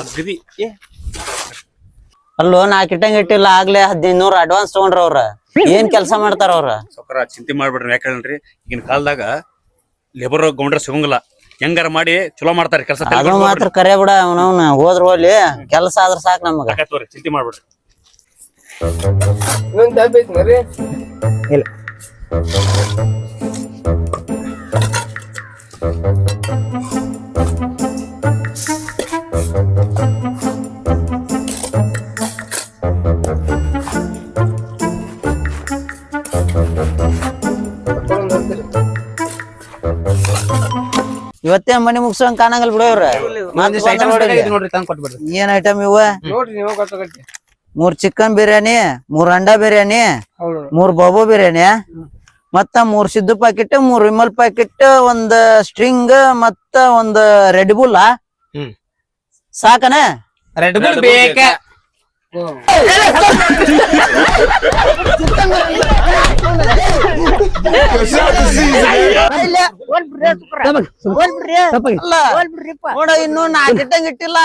ಅಗದಿ ಅಲ್ಲೋ 4 ಇಟ್ಟಂಗ್ ಇಟ್ಟಿಲ್ಲ ಆಗ್ಲೇ 1500 ಅಡ್ವಾನ್ಸ್ ತಗೊಂಡ್ರ ಅವ್ರ ಏನ್ ಕೆಲಸ ಮಾಡ್ತಾರ ಅವ್ರ ಸೌಕರ ಚಿಂತೆ ಮಾಡ್ಬಿಡ್ರಿ ಯಾಕಂದ್ರಿ ಈಗಿನ ಕಾಲದಾಗ ಲೇಬರ್ ಗೌಂಡ್ರ ಸಿಗಂಗಿಲ್ಲ ಹೆಂಗಾರ ಮಾಡಿ ಚಲೋ ಮಾಡ್ತಾರ ಕೆಲಸ ಅದು ಮಾತ್ರ ಕರೆ ಬಿಡ ಅವನವ್ನ ಹೋದ್ರ ಹೋಗ್ಲಿ ಕೆಲಸ ಆದ್ರ ಸಾಕ್ ನಮಗ ಚಿಂತೆ ಮಾಡ್ಬಿಡ್ರಿ ಇಲ್ಲ ಇವತ್ತೇ ಮನಿ ಮುಗಿಸಂಗ್ ಕಾಣಂಗಲ್ ಬಿಡೋವ್ರ ಏನ್ ಐಟಮ್ ಇವ ನೋಡ್ರಿ ನೀವು ಗೊತ್ತಾಗತ್ತೆ 3 ಚಿಕನ್ ಬಿರಿಯಾನಿ 3 ಅಂಡಾ ಬಿರಿಯಾನಿ 3 ಬಾಬು ಬಿರಿಯಾನಿ ಮತ್ತ 3 Siddu packet 3 Vimal packet 1 string ಮತ್ತ 1 ರೆಡ್ ಬುಲ್ ಸಾಕನ ರೆಡ್ ಬುಲ್ ಬೇಕ ನೋಡ ಇನ್ನು 4 ಇಟ್ಟಂಗ್ ಇಟ್ಟಿಲ್ಲ